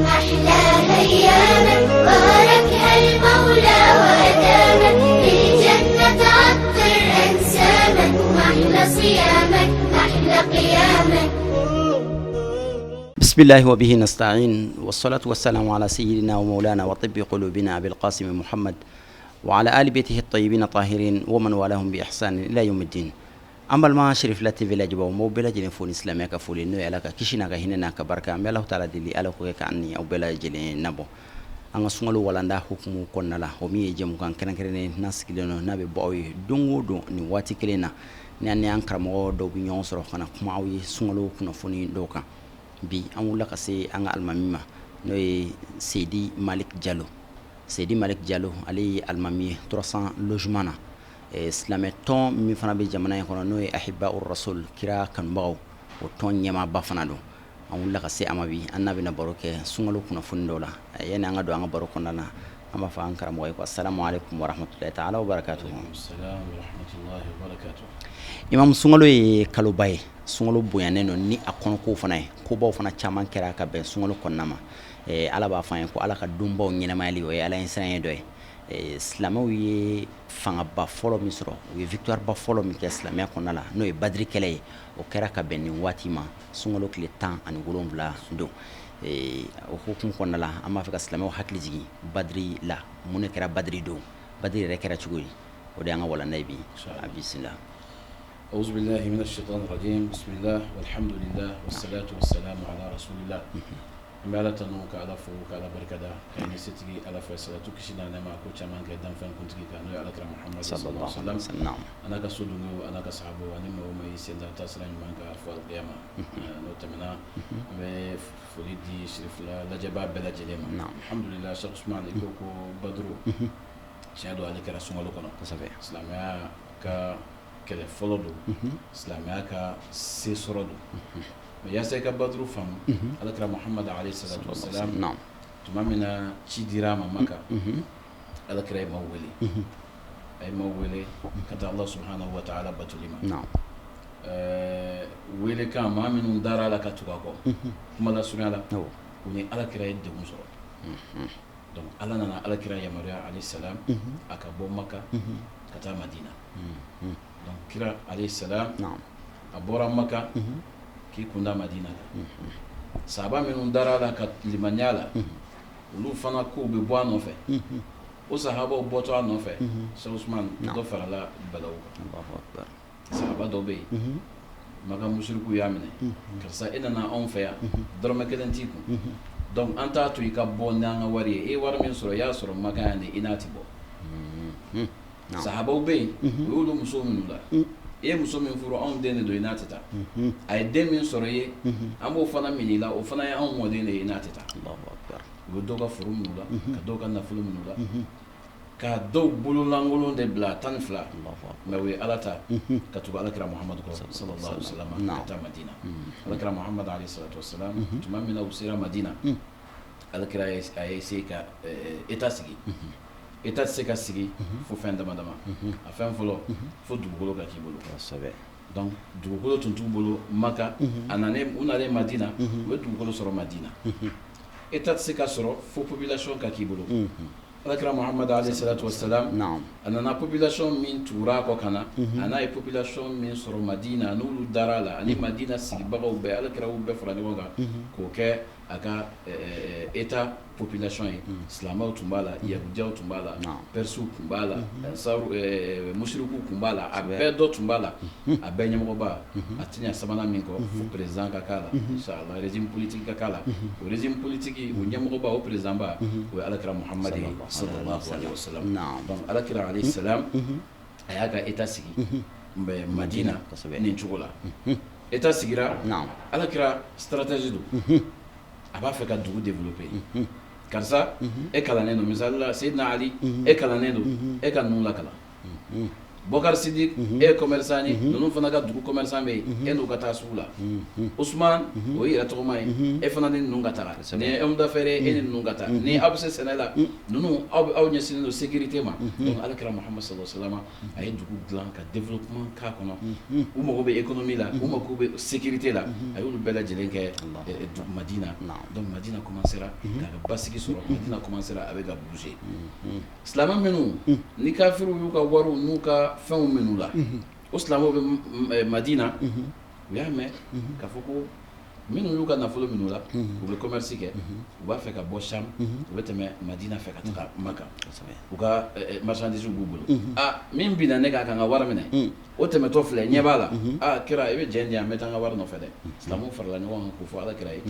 أحلى أيامك باركها المولى وأدامك للجنة عطر أنسامك وأحلى صيامك أحلى قيامك. بسم الله وبه نستعين والصلاة والسلام على سيدنا ومولانا وطب قلوبنا أبي القاسم محمد وعلى آل بيته الطيبين الطاهرين ومن والاهم بإحسان إلى يوم الدين. أما ما شرف لا تفيلا جبوا مو بلا جلين فون إسلامي كفولي نو يلاك كيشنا كهيننا كبركة الله تعالى دلي على كوكا كأني أو بلا جلين نبو. أنا سمعوا ولاندا حكم كنا لا هم يجمع كان كنا كرني ناس كلنا نبي باوي دونغو دون نواتي كلنا نعني أنكرمو دو بينيون سرو كنا كماوي سمعوا كنا فوني دوكا. Bi an wula ka se an ga almami ma n'o ye Seydi Malick Diallo ale ye almami 300 logement na silamɛ tɔn min fana bɛ jamana in kɔnɔ n'o ye Ahibbaur Rasul kira kanubagaw o tɔn ɲɛmaaba fana don an wula ka se a ma bi an n'a bɛna baro kɛ sunkalo kunnafoni dɔw la yanni an ka don an ka baro kɔnɔna na an b'a fɔ an karamɔgɔ ye ko assalamu alaikum warahmatullahi ta'ala wabarakatuh. Imam sunkalo ye kaloba ye sunkalo bonyanen don ni a kɔnɔkow fana ye kobaw fana caman kɛra ka bɛn sunkalo kɔnɔna ma ala b'a fɔ an ye ko ala ka donbaw ɲɛnamayali o ye ala ɲɛsiran ye dɔ ye silamɛw ye fangaba fɔlɔ min sɔrɔ u ye victoire ba fɔlɔ min kɛ silamɛya kɔnɔna la n'o ye badiri kɛlɛ ye o kɛra ka bɛn nin waati ma sunkalo tile 17 don o hukumu kɔnɔna la an b'a fɛ ka silamɛw hakili jigin badiri la mun de kɛra badiri don badiri yɛrɛ kɛra cogo di o de y'an ka walanda ye bi a bisimila. أعوذ بالله من الشيطان الرجيم بسم الله والحمد لله والصلاة والسلام على رسول الله مالا تنوك على فوق على بركة كأن ستجي على فصلة كشنا نما كوتشا من كيدان فان كنت كي كانوا على كرام محمد صلى الله عليه وسلم أنا كسودني وأنا كصحابه وأنا ما يسند تسلم من كعرف القيامة نوتمنا بفريدي شرف لا جباب بلا جليمة الحمد لله شخص ما لكوكو بدرو شهدوا على كراسون لكنا إسلاميا kɛlɛ fɔlɔ don silamɛya ka se sɔrɔ don mais yaasa i ka baduru faamu alakira muhamad alayhi salatu wasalam tuma min na ci dira a ma Maka alakira ye maaw wele a ye maaw wele ka taa Allah subhanahu wa ta'ala batuli ma wele kan maa minnu dara a la ka tugu a kɔ kuma lasurunya la u ni alakira ye degun sɔrɔ donc ala nana alakira yamaruya alayhi salam a ka bɔ Maka ka taa Madina. Donc kira alayhi salam a bɔra Maka k'i kunda Madina la sahaba minnu dara la ka limaniya la olu fana kow bɛ bɔ a nɔfɛ o sahabaw bɔtɔ a nɔfɛ Sheikh Usman dɔ farala balaw kan sahaba dɔ bɛ yen Maka musiriku y'a minɛ karisa e nana anw fɛ yan dɔrɔmɛ kelen t'i kun donc an t'a to i ka bɔ n'an ka wari ye e wari min sɔrɔ i y'a sɔrɔ Maka yan de i n'a ti bɔ. Sahabaw bɛ yen o y'olu muso minnu la e ye muso min furu anw den de don i n'a tɛ taa a ye den min sɔrɔ i ye an b'o fana minɛ i la o fana ye anw mɔden de ye i n'a tɛ taa u bɛ dɔw ka furu minnu la ka dɔw ka nafolo minnu la ka dɔw bololankolon de bila 12 mais o ye ala ta ka tugu alakira Muhamadu kɔ sallallahu alaihi wasallam ka taa Madina alakira Muhamad alayhi salatu wasalam tuma min na u sera Madina alakira a ye se ka état sigi. État tɛ se ka sigi fo fɛn dama dama a fɛn fɔlɔ fo dugukolo ka k'i bolo donc dugukolo tun t'u bolo Maka u nalen Madina u ye dugukolo sɔrɔ Madina État tɛ se ka sɔrɔ fo population ka k'i bolo alakira Muhamad alayhi salatu wasalam a nana population min tugura a kɔ ka na a n'a ye population min sɔrɔ Madina n'olu dara a la ani Madina sigibagaw bɛɛ alakira y'u bɛɛ fara ɲɔgɔn kan k'o kɛ a ka État population ye silamɛw tun b'a la yahudiyaw tun b'a la persiw tun b'a la musiriku tun b'a la a bɛɛ dɔ tun b'a la a bɛɛ ɲɛmɔgɔba a tɛna sabanan min kɔ fo président ka k'a la inchallah régime politique ka k'a la o régime politique o ɲɛmɔgɔba o président ba o ye alakira Muhamad sallallahu alaihi wasallam donc alakira alayhi salam a y'a ka État sigi Madina nin cogo la État sigira alakira stratégie don a b'a fɛ ka dugu développer karisa e kalannen don misali la Seydina Ali e kalannen don e ka ninnu lakala Bokar Sidik e commerçant ni nunu fana ka dugu commerçant be e n'u ka taa sugu la Ousmane o yɛrɛ tɔgɔma ye e fana ni ninnu ka taga ni homme d'affaires e ni ninnu ka taa ni aw bɛ se sɛnɛ la ninnu aw ɲɛsinnen don sécurité ma donc alakira Muhammad sallallahu alaihi wasallam a ye dugu dilan ka développement k'a kɔnɔ u mago bɛ économie la u mago bɛ sécurité la a y'olu bɛɛ lajɛlen kɛ Madina donc Madina commencera ka basigi sɔrɔ Madina commencera a bɛ ka bouger silamɛ minnu ni kafiru y'u ka wariw n'u ka fɛnw minnu la o silamɛw bɛ Madina u y'a mɛn k'a fɔ ko minnu y'u ka nafolo minnu la u bɛ commerce kɛ u b'a fɛ ka bɔ Sham u bɛ tɛmɛ Madina fɛ ka taga Maka u ka marchandise b'u bolo min bina ne k'a kan ka wari minɛ o tɛmɛtɔ filɛ ɲɛ b'a la kira i bɛ jɛn di yan n bɛ taa n ka wari nɔfɛ dɛ silamɛw farala ɲɔgɔn kan k'o fɔ alakira ye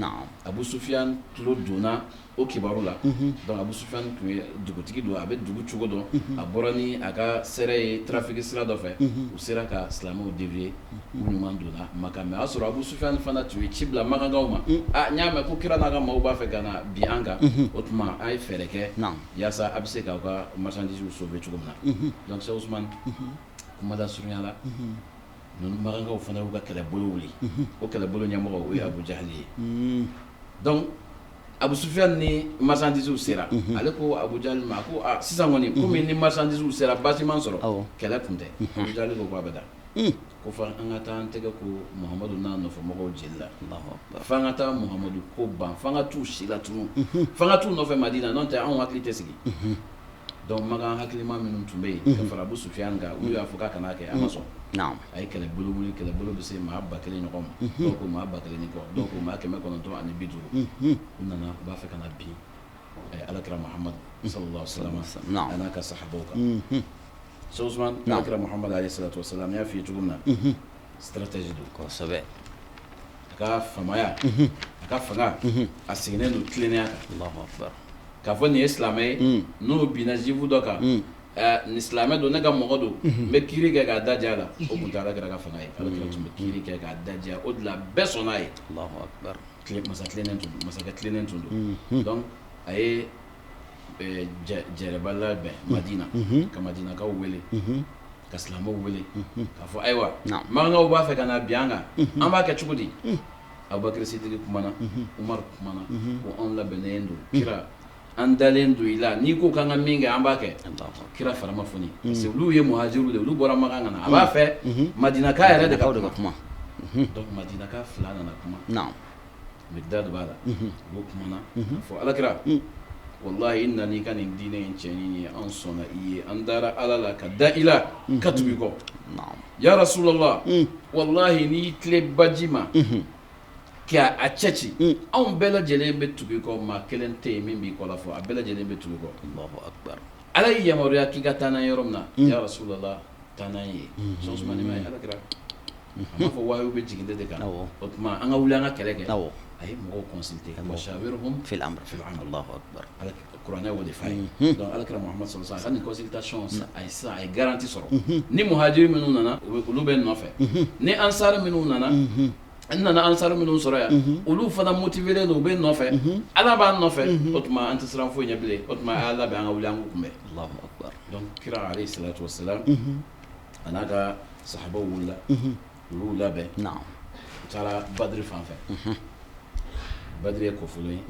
Abu Sufyan tulo donna o kibaru la donc Abu Sufyan tun ye dugutigi don a bɛ dugu cogo dɔn a bɔra ni a ka sɛrɛ ye trafic sira dɔ fɛ u sera ka silamɛw dévier u ɲuman donna Maka mais a y'a sɔrɔ Abu Sufyan fana tun ye ci bila Makankaw ma n y'a mɛn ko kira n'a ka maaw b'a fɛ ka na bin an kan o tuma a ye fɛɛrɛ kɛ yaasa a bɛ se k'aw ka marchandise sauver cogo min na donc Cheikh Ousmane kuma da surunya la ninnu Makankaw fana y'u ka kɛlɛbolo wuli o kɛlɛbolo ɲɛmɔgɔ o ye Abu Jahali ye donc Abu Sufyan ni marchandise sera ale ko Abu Jahali ma ko sisan kɔni komi ni marchandise sera bâtiment sɔrɔ kɛlɛ tun tɛ Abu Jahali ko k'a bɛ da ko fa an ka taa an tɛgɛ ko Muhamadu n'a nɔfɛ mɔgɔw jeli la fa an ka taa Muhamadu ko ban fa an ka t'u si la tunu fa an ka t'u nɔfɛ Madina n'o tɛ anw hakili tɛ sigi donc Makan hakilima minnu tun bɛ yen ka fara Abu Sufyan kan olu y'a fɔ k'a kana kɛ a ma sɔn a ye kɛlɛbolo wuli kɛlɛbolo bɛ se maa 1000 ɲɔgɔn ma dɔw ko maa 1000 ni kɔ dɔw ko maa 950 u nana u b'a fɛ ka na bin alakira Muhammad sallallahu alaihi wasallam a n'a ka sahabaw kan Cheikh Ousmane alakira Muhammad alayhi salatu wasalam y'a f'i ye cogo min na stratégie don kosɛbɛ a ka famaya a ka fanga a sigilen don tilennenya kan Allahu akbar k'a fɔ nin ye silamɛ ye n'o binna juifu dɔ kan ni silamɛ don ne ka mɔgɔ don n bɛ kiiri kɛ k'a da diya la o tun tɛ alakira ka fanga ye alakira tun bɛ kiiri kɛ k'a da diya o de la bɛɛ sɔnna ye Allahu akbar masakɛ tilennen tun don donc a ye jɛrɛba labɛn Madina ka Madinakaw wele ka silamɛw wele k'a fɔ ayiwa Makankaw b'a fɛ ka na bin an kan an b'a kɛ cogo di Abubakar Sidiki kumana Umar kumana ko anw labɛnnen don kira an dalen don i la n'i ko k'an ka min kɛ an b'a kɛ kira fara ma foni parce que olu ye muhajiru de olu bɔra Makan ka na a b'a fɛ Madinaka yɛrɛ de ka kuma donc Madinaka 2 nana kuma Mikdad b'a la o kumana fɔ alakira wallahi i nana i ka nin diinɛ in tiɲɛni ye an sɔnna i ye an dara Ala la ka da i la ka tugu i kɔ ya Rasulallah wallahi n'i tile baji ma k'a cɛ ci anw bɛɛ lajɛlen bɛ tugu i kɔ maa kelen tɛ yen min b'i kɔ la fɔ a bɛɛ lajɛlen bɛ tugu i kɔ Allahu akbar Ala y'i yamaruya k'i ka taa n'an ye yɔrɔ min na ya Rasulallah taa n'an ye Cheikh Ousmane ma ye alakira a m'a fɔ wahiyu bɛ jigin de kan o tuma an ka wuli an ka kɛlɛ kɛ a ye mɔgɔw consulter wa shawirhum fil amr Allahu akbar kuranɛ y'o de f'a ye donc alakira Muhammad sallallahu alaihi wasallam a ka nin consultation a ye garantie sɔrɔ ni muhajiri minnu nana olu bɛ nɔfɛ ni ansari minnu nana an nana ansari minnu sɔrɔ yan olu fana motivélen don u bɛ nɔfɛ Ala b'an nɔfɛ o tuma an tɛ siran foyi ɲɛ bilen o tuma a y'a labɛn an ka wuli an k'u kunbɛn Allahu akbar donc kira alayhi salatu wassalam a n'a ka sahabaw wulila u y'u labɛn u taara Badiri fan fɛ Badiri ye kɔfolo ye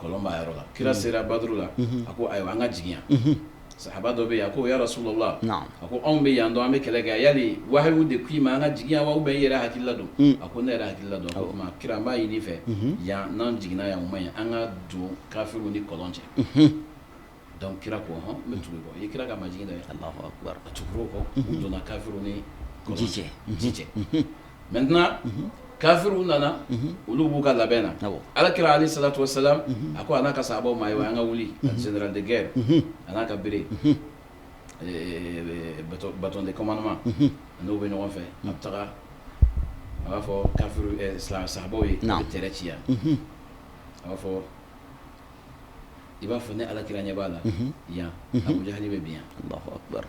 kɔlɔn b'a yɔrɔ la kira sera Badiri la a ko ayiwa an ka jigin yan sahaba dɔ bɛ yen a ko ya Rasulallah a ko anw bɛ yan dɔn an bɛ kɛlɛ kɛ yali wahiyu de k'i ma an ka jigin yan wa ou bien i yɛrɛ hakilila don a ko ne yɛrɛ hakilila don o tuma kira n b'a ɲini i fɛ yan n'an jiginna yan o ma ɲi an ka don kafiru ni kɔlɔn cɛ donc kira ko hɔn n bɛ tugu i kɔ i ye kira ka majigin dɛ Allahu akbar a tugura o kɔ u donna kafiru ni kɔlɔn ji cɛ maintenant kafiru nana olu b'u ka labɛn na alakira alayhi salatu wasalam a ko a n'a ka sahabaw ma ayiwa an ka wuli général de guerre a n'a ka bere bâton de commandement n'o bɛ ɲɔgɔn fɛ a bɛ taga a b'a fɔ kafiru sahabaw ye a bɛ tɛrɛ ci yan a b'a fɔ i b'a fɔ ne alakira ɲɛ b'a la yan Abu Jahali bɛ bin yan Allahu akbar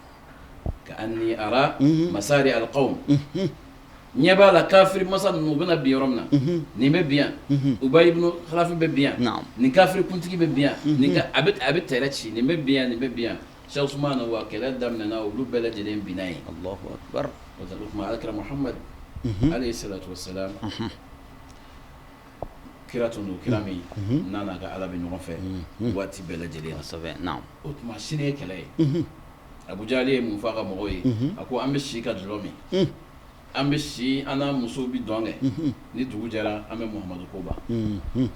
ka anni ara masari alqawm ɲɛ b'a la kafiri masa ninnu u bɛna bin yɔrɔ min na nin bɛ bin yan Ubay ibn Khalaf bɛ bin yan nin kafiri kuntigi bɛ bin yan nin a bɛ tɛrɛ ci nin bɛ bin yan nin bɛ bin yan Cheikh Ousmane wa kɛlɛ daminɛna olu bɛɛ lajɛlen binna yen. Allahu akbar. O tuma alakira Muhammad alayhi salatu wassalam kira tun don kira min n'a n'a ka ala bɛ ɲɔgɔn fɛ waati bɛɛ lajɛlen na. O tuma sini ye kɛlɛ ye. Abu Jahali ye mun fɔ a ka mɔgɔw ye a ko an bɛ si ka dulɔ min an bɛ si an n'a musow bɛ dɔn kɛ ni dugu jɛra an bɛ Muhamadu ko ban.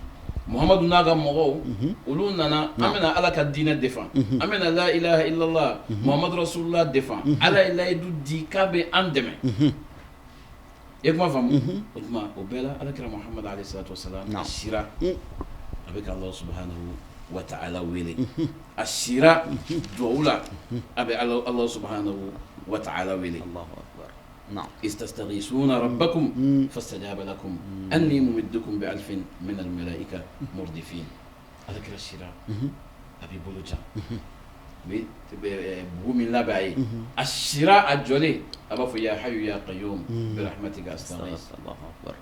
Muhamadu n'a ka mɔgɔw olu nana an bɛna ala ka diinɛ défend an bɛna la ilaha illallah Muhamadu rasulullah défend ala ye layidu di k'a bɛ an dɛmɛ. E kuma faamu o tuma o bɛɛ la alakira Muhammad alayhi salatu wassalam a sira a bɛ ka Allah subhanahu wa ta'ala wele a sira duwawu la a bɛ Allah subhanahu wa ta'ala wele. استستغيثون ربكم فاستجاب لكم أني ممدكم بألف من الملائكة مردفين. هذا كلا الشراء أبي بولوجا بقوم الله بعي الشراء الجولي أبا يا حي يا قيوم برحمتك أستغيث. الله أكبر.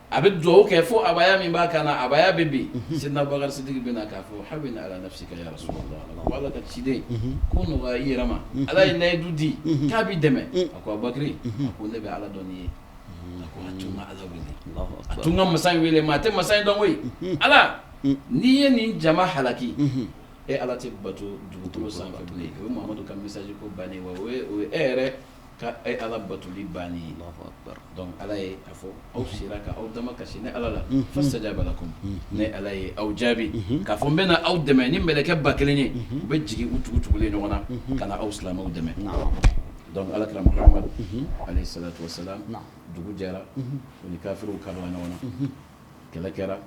أبي الدعوة كيفو أبايا من باكنا أبايا بيبي سيدنا بغير صديق بنا كافو حبنا على نفسك يا رسول الله والله كتشيدي كونوا غاي رما على إلا يدودي كابي دمه أكو بكري أكو نبي على دنيا أكو أتونا على ويلي أتونا مساي ويلي ما تم مساي دون وي على نية نين جماعة حلاكي إيه على تبتو دكتور سانفبلي ومحمد كم مساجي كو بني وإيه ka ay ala batuli bani. Allahu akbar. Donc ala ye a fɔ aw sera ka aw dama kasi ne ala la fastajaba lakum ne ala ye aw jaabi k'a fɔ n bɛna aw dɛmɛ ni mɛlɛkɛ ba kelen ye u bɛ jigin u tugutugulen ɲɔgɔn na ka na aw silamɛw dɛmɛ. Donc alakira Muhammad alayhi salatu wassalam dugu jɛra u ni kafiriw karila ɲɔgɔn na kɛlɛ kɛra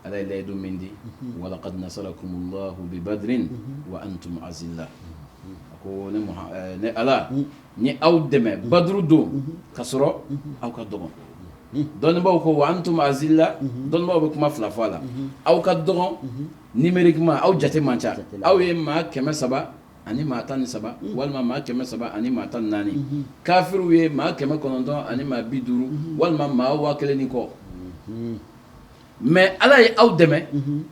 ala ye layidu min di walaqad nasarakumullahu bi badrin wa antum azilla ko ne ala ni aw dɛmɛ baduru don ka sɔrɔ aw ka dɔgɔn dɔnnibaw ko wa antum azilla dɔnnibaw bɛ kuma fila fɔ a la aw ka dɔgɔn numériquement aw jate man ca aw ye maa 300 ani maa 13 walima maa 300 ani maa 14 kafiriw ye maa 900 ani maa 50 walima maa 1000 ni kɔ mais ala ye aw dɛmɛ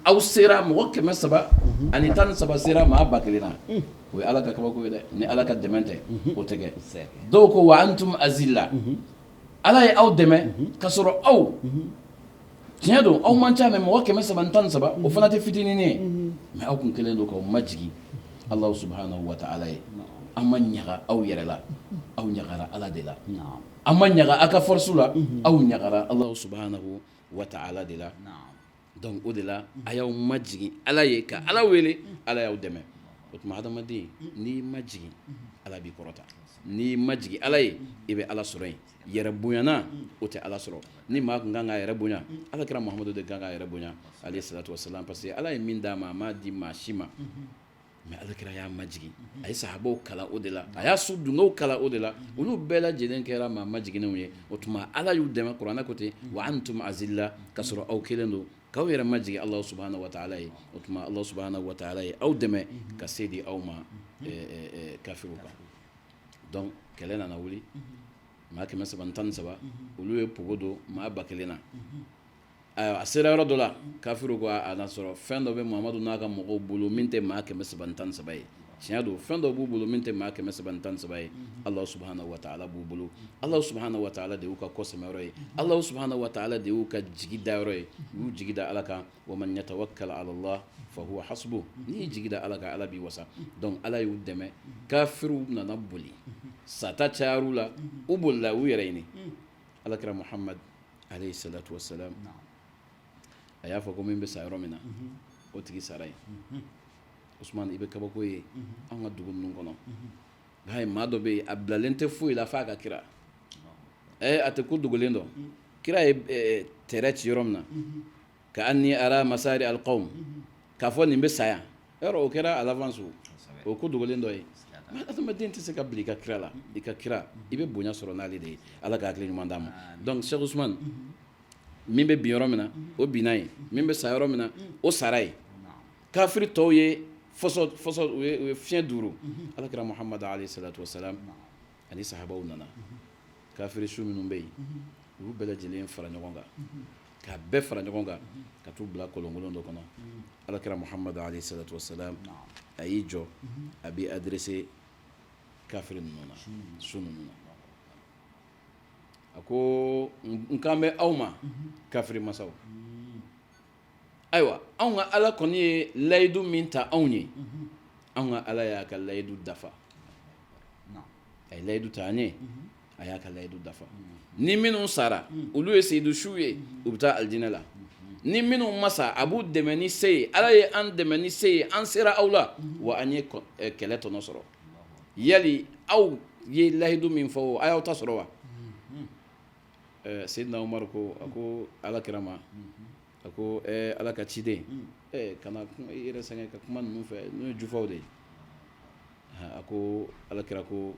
aw sera mɔgɔ 300 ani 13 sera maa 1000 na o ye ala ka kabako ye dɛ ni ala ka dɛmɛ tɛ o tɛ kɛ dɔw ko wa antum azilla ala ye aw dɛmɛ ka sɔrɔ aw tiɲɛ don aw man ca mɛ mɔgɔ 313 o fana tɛ fitinin ye mais aw kun kelen don k'aw majigi Allah subhanahu wa ta'ala ye an ma ɲaga aw yɛrɛ la aw ɲagara ala de la an ma ɲaga aw ka force la aw ɲagara Allah subhanahu wa ta'ala de la donc o de la a y'aw majigi ala ye ka ala wele ala y'aw dɛmɛ o tuma hadamaden n'i ma jigin ala b'i kɔrɔta n'i ma jigin ala ye i bɛ ala sɔrɔ yen yɛrɛ bonyana o tɛ ala sɔrɔ ni maa kun kan k'a yɛrɛ bonya ala kɛra Muhamadu de kan k'a yɛrɛ bonya alayhi salatu wassalam parce que ala ye min d'a ma a m'a di maa si ma mais ala kɛra y'a majigin a ye sahabaw kalan o de la a y'a su dunkew kalan o de la olu bɛɛ lajɛlen kɛra maa majiginenw ye o tuma ala y'u dɛmɛ kuranɛ ko ten wa antum azilla ka sɔrɔ aw kelen don k'aw yɛrɛ majigi Allah subhanahu wa ta'ala ye o tuma Allah subhanahu wa ta'ala ye aw dɛmɛ ka se di aw ma kafiriw kan donc kɛlɛ nana wuli maa 313 olu ye pogo don maa 1000 na a sera yɔrɔ dɔ la kafiriw ko a na sɔrɔ fɛn dɔ bɛ Muhamadu n'a ka mɔgɔw bolo min tɛ maa 313 ye tiɲɛ don fɛn dɔ b'u bolo min tɛ maa 313 ye Allah subhanahu wa ta'ala b'u bolo Allah subhanahu wa ta'ala de y'u ka kɔsɛmɛyɔrɔ ye Allah subhanahu wa ta'ala de y'u ka jigi dayɔrɔ ye u y'u jigi da ala kan wa man yatawakkal ala Allah fa huwa hasbuh n'i y'i jigi da ala kan ala b'i wasa donc ala y'u dɛmɛ kafiriw nana boli sata cayar'u la u bolila u yɛrɛ ɲini alakira Muhammad alayhi salatu wassalam a y'a fɔ ko min bɛ sa yɔrɔ min na o tigi sara yen Usman i bɛ kabako ye an ka dugu ninnu kɔnɔ nka maa dɔ bɛ yen a bilalen tɛ foyi la f'a ka kira a tɛ ko dogolen dɔn kira ye tɛrɛ ci yɔrɔ min na ka anni ara masari alqawm k'a fɔ nin bɛ sa yan yɔrɔ o kɛra à l'avance o ko dogolen dɔ ye mais adamaden tɛ se ka bila i ka kira la i ka kira i bɛ bonya sɔrɔ n'ale de ye ala ka hakili ɲuman d'a ma donc Cheikh Ousmane min bɛ bin yɔrɔ min na o binna yen min bɛ sa yɔrɔ min na o sara yen kafiri tɔw ye fɔsɔ u ye fiɲɛ duuru alakira Muhammad alayhi salatu wassalam ani sahabaw nana kafiri su minnu bɛ yen olu bɛɛ lajɛlen fara ɲɔgɔn kan k'a bɛɛ fara ɲɔgɔn kan ka t'u bila kɔlɔnkolon dɔ kɔnɔ alakira muhamadu alayhi salatu wasalam a y'i jɔ a b'i adressé kafiri ninnu na su ninnu na a ko n kan bɛ aw ma kafiri masaw ayiwa anw ka ala kɔni ye layidu min ta anw ye anw ka ala y'a ka layidu dafa a ye layidu ta an ye a y'a ka layidu dafa ni minnu sara olu ye seyidu su ye u bɛ taa alijinɛ la ni minnu ma sa a b'u dɛmɛ ni se ye ala ye an dɛmɛ ni se ye an sera aw la wa an ye kɛlɛ tɔnɔ sɔrɔ yali aw ye layidu min fɔ o a y'aw ta sɔrɔ wa Seydina Umaru ko a ko alakira ma a ko ala ka ciden kana i yɛrɛ sɛgɛn ka kuma ninnu fɛ n'o ye jufaw de ye a ko alakira ko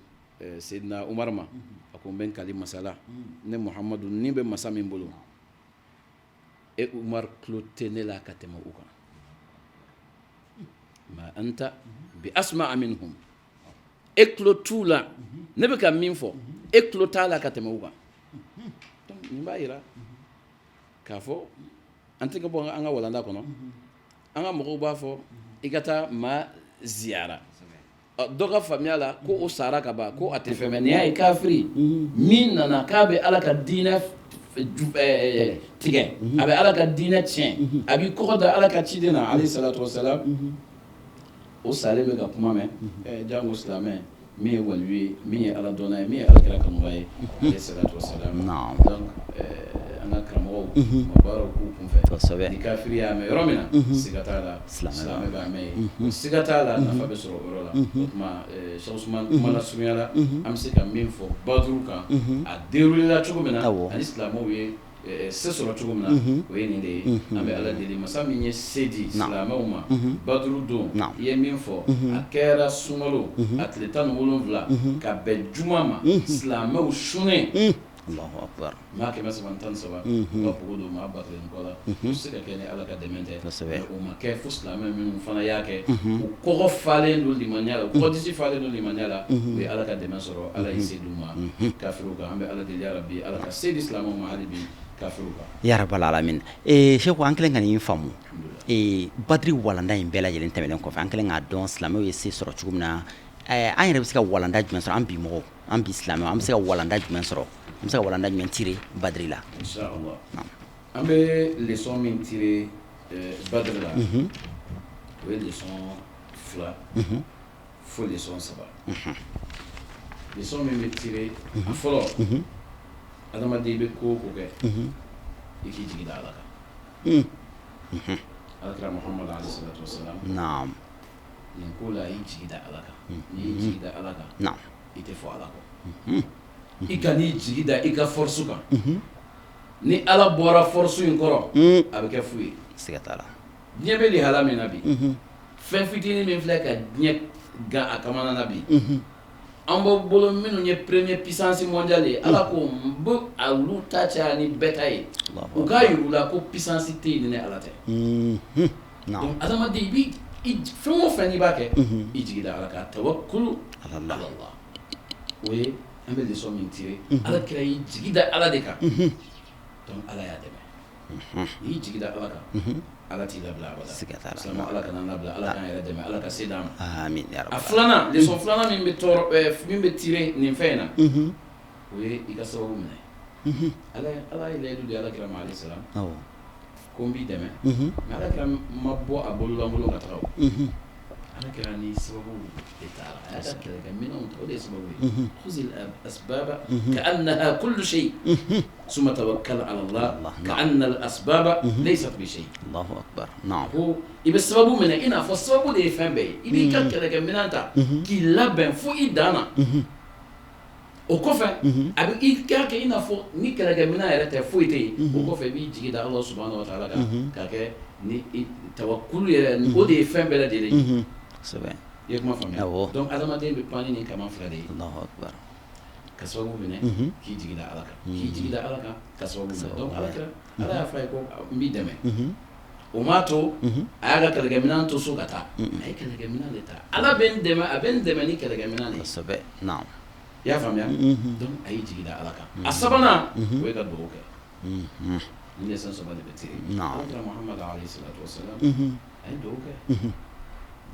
Seydina Umaru ma a ko n bɛ n kali masala ne Muhamadu ni bɛ masa min bolo Umaru tulo tɛ ne la ka tɛmɛ u kan ma anta bi asma'a minhum e tulo t'u la ne bɛ ka min fɔ e tulo t'a la ka tɛmɛ u kan nin b'a yira k'a fɔ an tɛ ka bɔ an ka walanda kɔnɔ an ka mɔgɔw b'a fɔ i ka taa maa ziyara dɔ ka faamuya la ko o sara ka ban ko a tɛ fɛn mɛ nin y'a ye kafiri min nana k'a bɛ ala ka diinɛ tigɛ a bɛ ala ka diinɛ tiɲɛ a b'i kɔgɔ da ala ka ciden na alayhi salatu wasalam o salen bɛ ka kuma mɛn jango silamɛ min ye waliyu ye min ye ala dɔnna ye min ye alakira kanuba ye alayhi salatu wasalam donc an ka karamɔgɔw ma baaraw k'u kunfɛ ni kafiri y'a mɛn yɔrɔ min na siga t'a la silamɛ b'a mɛn ye siga t'a la nafa bɛ sɔrɔ o yɔrɔ la o tuma Cheikh Ousmane kuma lasurunya la an bɛ se ka min fɔ baduru kan a déroulé la cogo min na ani silamɛw ye se sɔrɔ cogo min na o ye nin de ye an bɛ ala deli masa min ye se di silamɛw ma baduru don i ye min fɔ a kɛra sunkalo a tile 17 ka bɛn juma ma silamɛw sunnen Allahu akbar maa 313 u ka pogo don maa 1000 kɔ la u se ka kɛ ni ala ka dɛmɛ tɛ o ma kɛ fo silamɛ minnu fana y'a kɛ u kɔgɔ falen don limaniya la u kɔdisi falen don limaniya la u ye ala ka dɛmɛ sɔrɔ ala ye se d'u ma kafiriw kan an bɛ ala deli yarabi ala ka se di silamɛw ma hali bi kafiriw kan ya rabbal alamin Seku an kɛlen ka nin faamu badiri walanda in bɛɛ lajɛlen tɛmɛnen kɔfɛ an kɛlen k'a dɔn silamɛw ye se sɔrɔ cogo min na an yɛrɛ bɛ se ka walanda jumɛn sɔrɔ an bi mɔgɔw an bi silamɛw an bɛ se ka walanda jumɛn sɔrɔ an bɛ se ka walanda jumɛn tire badiri la inshallah an bɛ leçon min tire badiri la o ye leçon 2 fo leçon 3 leçon min bɛ tire a fɔlɔ adamaden bɛ ko o ko kɛ i k'i jigi da ala kan alakira Muhamadu alayhi salatu wasalam nin ko la i jigi da ala kan n'i y'i jigi da ala kan i tɛ fɔ ala kɔ i ka n'i jigi da i ka force kan ni ala bɔra force in kɔrɔ a bɛ kɛ fu ye siga t'a la diɲɛ bɛ lihala min na bi fɛn fitinin min filɛ ka diɲɛ gan a kamana na bi an b'aw bolo minnu ye premier puissance mondiale ye ala ko n bɛ olu ta caya ni bɛɛ ta ye u k'a yir'u la ko puissance tɛ yen ni ala tɛ donc adamaden i bi fɛn o fɛn n'i b'a kɛ i jigi da ala kan tawakkulu ala Allah o ye an bɛ leçon min tire ala kira y'i jigi da ala de kan donc ala y'a dɛmɛ n'i jigi da ala kan ala t'i labila abada silamɛ ala kana labila ala k'an yɛrɛ dɛmɛ ala ka se d'an ma amin ya rabbal a filanan leçon filanan min bɛ tire nin fɛn in na o ye i ka sababu minɛ ala ye layidu di ala kira ma alayhi salam ko n b'i dɛmɛ mais ala kira ma bɔ a bololankolon ka taga o ala kira ni sababu de taara a y'a ka kɛlɛkɛminɛnw ta o de ye sababu ye khuzil asbaba ka'annaha kullu shay summa tawakkal ala Allah ka'anna al asbaba laysat bi shay Allahu akbar na'am ko i bɛ sababu minɛ i n'a fɔ sababu de ye fɛn bɛɛ ye i b'i ka kɛlɛkɛminɛn ta k'i labɛn fo i dan na o kɔfɛ a bɛ i k'a kɛ i n'a fɔ ni kɛlɛkɛminɛn yɛrɛ tɛ foyi tɛ yen o kɔfɛ i b'i jigi da Allah subhanahu wa ta'ala kan k'a kɛ ni tawakkulu yɛrɛ o de ye fɛn bɛɛ lajɛlen ye sɛbɛ i ye kuma faamuya donc adamaden bɛ pan ni nin kama fila de ye Allahu akbar ka sababu minɛ k'i jigi da ala kan k'i jigi da ala kan ka sababu minɛ donc ala y'a fɔ a ye ko n b'i dɛmɛ o m'a to a y'a ka kɛlɛkɛminɛn to so ka taa a ye kɛlɛkɛminɛn de ta ala bɛ n dɛmɛ a bɛ n dɛmɛ ni kɛlɛkɛminɛn de ye kosɛbɛ naamu i y'a faamuya donc a y'i jigi da ala kan a sabanan o ye ka dugawu kɛ ni leçon saba de bɛ tiri alakira Muhammad alayhi salatu wasalam a ye dugawu kɛ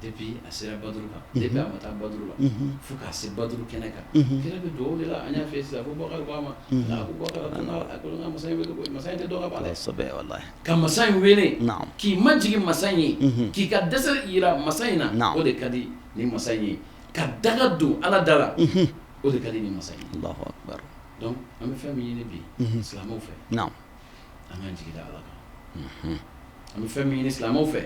depuis a sera baduru kan depuis a ma taa baduru la fo k'a se baduru kɛnɛ kan kira bɛ dugawu de la an y'a fɛ sisan fo Bakari ko a ma a ko Bakari a ko n ka masa in wele koyi masa in tɛ dɔ ka baara ka masa in wele k'i majigin masa in ye k'i ka dɛsɛ yira masa in na o de ka di ni masa in ye ka daga don Ala da la o de ka di ni masa in ye Allahu akbar donc an bɛ fɛn min ɲini bi silamɛw fɛ an k'an jigi da Ala kan an bɛ fɛn min ɲini silamɛw fɛ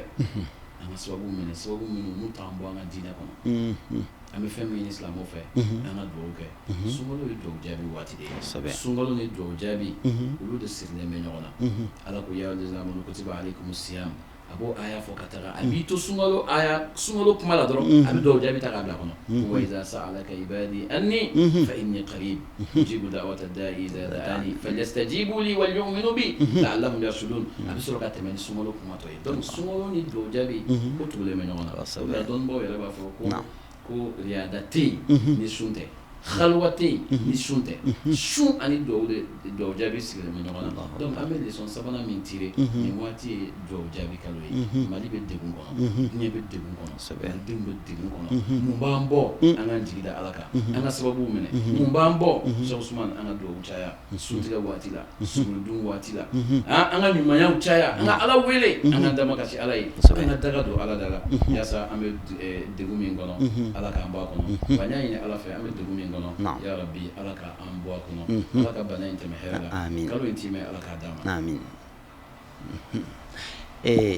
an ka sababu minnu n'u t'an bɔ an ka diinɛ kɔnɔ an bɛ fɛn min ɲini silamɛw fɛ an ka dugawu kɛ sunkalo ye dugawu jaabi waati de ye sunkalo ni dugawu jaabi olu de sirilen bɛ ɲɔgɔn na Ala ko ya ayyuhallazina amanu kutiba alaykumus siyam a b'o aya fɔ ka taga a b'i to sunkalo kuma la dɔrɔn a bɛ dugawu jaabi ta k'a bila kɔnɔ wa iza sa'alaka ibadi anni fa inni qarib ujibu da'wata da'i idha da'ani falyastajibu li wal yu'minu bi la'allahum yarshudun a bɛ sɔrɔ ka tɛmɛ ni sunkalo kuma tɔ ye donc sunkalo ni dugawu jaabi ko tugulen bɛ ɲɔgɔn na o la dɔnnibaaw yɛrɛ b'a fɔ ko riyada tɛ yen ni sun tɛ khalwa tɛ yen ni sun tɛ sun ani dugawu jaabi sigilen bɛ ɲɔgɔn na donc an bɛ leçon sabanan min tire nin waati ye dugawu jaabi kalo ye Mali bɛ degun kɔnɔ diɲɛ bɛ degun kɔnɔ malidenw bɛ degun kɔnɔ mun b'an bɔ an k'an jigi da Ala kan an ka sababu minɛ mun b'an bɔ Cheikh Ousmane an ka dugawu caya suntigɛ waati la sugurudun waati la an ka ɲumanyaw caya an ka Ala wele an ka dama kasi Ala ye an ka daga don Ala da la yaasa an bɛ degun min kɔnɔ Ala k'an bɔ a kɔnɔ wa n y'a ɲini Ala fɛ an bɛ degun min kɔnɔ ya Rabbi Ala k'an bɔ a kɔnɔ Ala ka bana in tɛmɛ hɛrɛ la kalo in timɛ Ala k'a d'a ma amin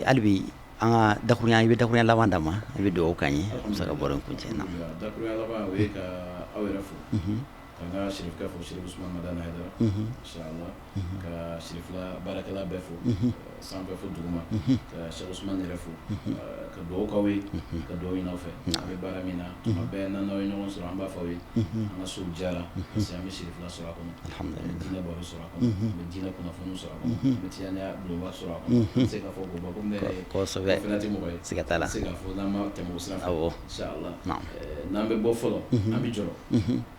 hali bi an ka dakurunya i bɛ dakurunya laban d'a ma i bɛ dugawu k'an ye an bɛ se ka bɔra in kuncɛ na dakurunya laban o ye ka aw yɛrɛ fo ka n ka sirifkɛ fo Sherif Ousmane Madani Haidara inshallah ka sirifla baarakɛla bɛɛ fo sanfɛ fo duguma ka Cheikh Ousmane yɛrɛ fo ka dugawu k'aw ye ka dugawu ɲini aw fɛ an bɛ baara min na tuma bɛɛ n'aw ye ɲɔgɔn sɔrɔ an b'a fɔ aw ye an ka sow diyara parce que an bɛ sirifla sɔrɔ a kɔnɔ an bɛ diinɛ baro sɔrɔ a kɔnɔ an bɛ diinɛ kunnafoniw sɔrɔ a kɔnɔ an bɛ tiyaniya bulonba sɔrɔ a kɔnɔ n tɛ se k'a fɔ ko komi ne yɛrɛ ye fɛnɛ tɛ mɔgɔ ye siga t'a la n tɛ se k'a fɔ n'an ma tɛmɛ o sira fɛ inshallah n'an bɛ bɔ fɔlɔ an bɛ jɔrɔ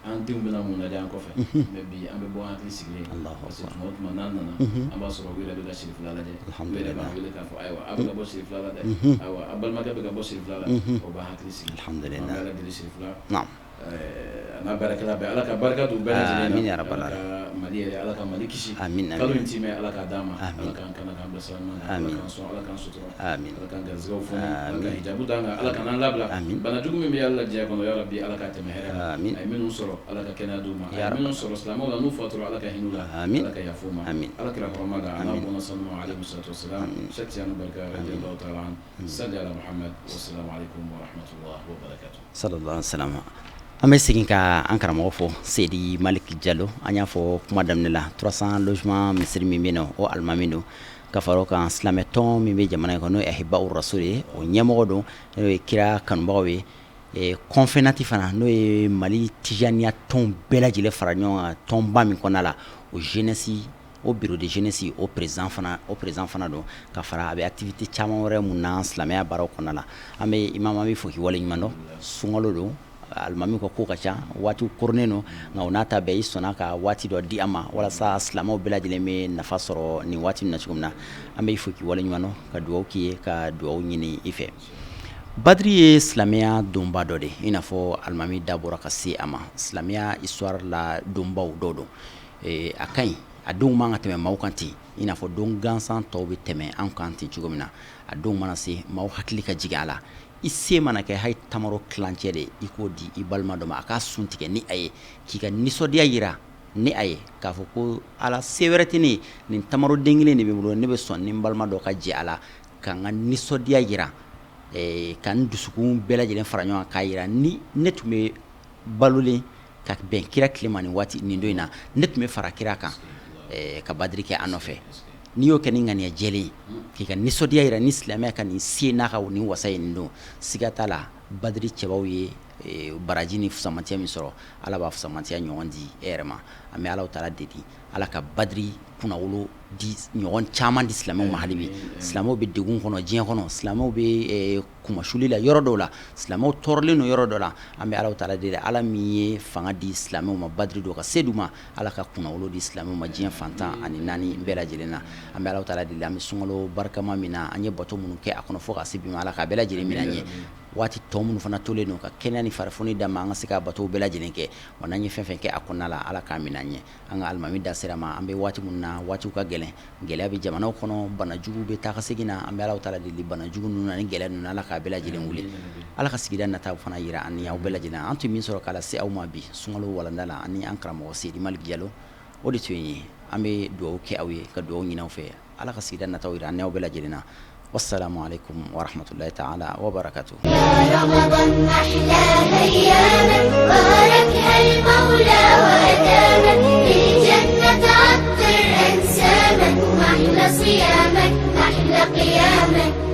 an denw bɛna mun lajɛ an kɔfɛ mais bi an bɛ bɔ hakili sigilen parce que tuma o tuma n'an nana an b'a sɔrɔ u yɛrɛ bɛ ka sirifila lajɛ u yɛrɛ b'an wele k'a fɔ ayiwa a bɛ ka bɔ sirifila la dɛ ayiwa a balimakɛ bɛ ka bɔ sirifila la o b'a hakili sigi an bɛ Ala deli sirifila a n'a baarakɛla bɛɛ Ala ka barika don bɛɛ lajɛlen na Ala ka Mali yɛrɛ Ala ka Mali kisi kalo in timɛ Ala k'a d'a ma Ala k'an kana k'an bila sira ɲuman na Ala k'an sɔn Ala k'an sutura Ala k'an garizigɛw foni Ala ka hijabu d'an kan Ala kan'an labila bana jugu min bɛ Ala la diɲɛ kɔnɔ ya Rabbi Ala k'a tɛmɛ hɛrɛ la a ye minnu sɔrɔ Ala ka kɛnɛya d'u ma a ye minnu sɔrɔ silamɛw la n'u fatura Ala ka hinɛ u la Ala ka yafa u ma Ala kira hɔrɔma kan a n'a bɔnna sanu ma alayhi salatu wasalam Cheikh Tijani Barika radiyallahu ta'ala anhu salli ala Muhammad wassalamu alaikum wa rahmatullahi wa barakatuh sallallahu alaihi wasallam an bɛ segin ka an karamɔgɔ fɔ Seydi Malik Jalo an y'a fɔ kuma daminɛ la 300 logement misiri min bɛ yen nɔ o alimami don ka fara o kan silamɛ tɔn min bɛ jamana in kɔnɔ n'o ye Ahibau Rasul ye o ɲɛmɔgɔ don n'o ye kira kanubagaw ye kɔnfɛnati fana n'o ye Mali tijaniya tɔn bɛɛ lajɛlen fara ɲɔgɔn kan tɔnba min kɔnɔna la o jeunesse o bureau de jeunesse o président fana don ka fara a bɛ activité caman wɛrɛ mun na silamɛya baaraw kɔnɔna la an bɛ imam an bɛ fo k'i waleɲuman dɔn sunkalo don alimami ka ko ka ca waati koronnen don nka o n'a ta bɛɛ i sɔnna ka waati dɔ di an ma walasa silamɛw bɛɛ lajɛlen bɛ nafa sɔrɔ nin waati min na cogo min na an bɛ fo k'i waleɲuman dɔn ka dugawu k'i ye ka dugawu ɲini i fɛ badiri ye silamɛya donba dɔ de i n'a fɔ alimami da bɔra ka se a ma silamɛya histoire la donbaw dɔw don a ka ɲi a denw man ka tɛmɛ maaw kan ten i n'a fɔ don gansan tɔw bɛ tɛmɛ an kan ten cogo min na a denw mana se maaw hakili ka jigin a la i se mana kɛ hali tamaro kilancɛ de i k'o di i balima dɔ ma a k'a sun tigɛ ni a ye k'i ka nisɔndiya yira ni a ye k'a fɔ ko ala se wɛrɛ tɛ ne ye nin tamaro den kelen de bɛ n bolo ne bɛ sɔn ni n balima dɔ ka jɛ a la ka n ka nisɔndiya yira ka n dusukun bɛɛ lajɛlen fara ɲɔgɔn kan k'a yira ni ne tun bɛ balolen ka bɛn kira tile ma nin waati nin don in na ne tun bɛ fara kira kan ka badiri kɛ an nɔfɛ n'i y'o kɛ ni ŋaniya jɛlen k'i ka nisɔndiya yira ni silamɛya ka nin se n'a ka nin wasa ye nin don siga t'a la badri cɛbaw ye baraji ni fusamantiya min sɔrɔ ala b'a fusamantiya ɲɔgɔn di e yɛrɛ ma an bɛ alaw taala deli ala ka badri kunnawolo di ɲɔgɔn caman di silamɛw ma hali bi silamɛw bɛ degun kɔnɔ diɲɛ kɔnɔ silamɛw bɛ kumasuli la yɔrɔ dɔw la silamɛw tɔɔrɔlen don yɔrɔ dɔ la an bɛ alaw taala deli ala min ye fanga di silamɛw ma badri dɔ ka se d'u ma ala ka kunnawolo di silamɛw ma diɲɛ fantan ani naani bɛɛ lajɛlen na an bɛ alaw taala deli an bɛ sunkalo barikama min na an ye bato minnu kɛ a kɔnɔ fo ka se bi ma ala ka bɛɛ lajɛlen minɛ an ye waati tɔ minnu fana tolen don ka kɛnɛya ni farifoni d'a ma an ka se ka batow bɛɛ lajɛlen kɛ wa n'an ye fɛn fɛn kɛ a kɔnɔna la ala k'a minɛ an ɲɛ an ka alimami da sera ma an bɛ waati minnu na waatiw ka gɛlɛn gɛlɛya bɛ jamanaw kɔnɔ banajugu bɛ taa ka segin na an bɛ alaw taala deli banajugu ninnu ani gɛlɛya ninnu ala k'a bɛɛ lajɛlen wuli ala ka sigida nataw fana yira ani aw bɛɛ lajɛlen an tun min sɔrɔ k'a lase aw ma bi sunkalo walanda la ani an karamɔgɔ Seydi Malik Jalo o de tun ye an bɛ dugawu kɛ aw ye ka dugawu ɲini aw fɛ ala ka sigida nataw yira ani aw bɛɛ lajɛlen na والسلام عليكم ورحمة الله تعالى وبركاته. يا رمضان أحلى أيامك باركها المولى وأدامك للجنة عطر أنسامك وأحلى صيامك أحلى قيامك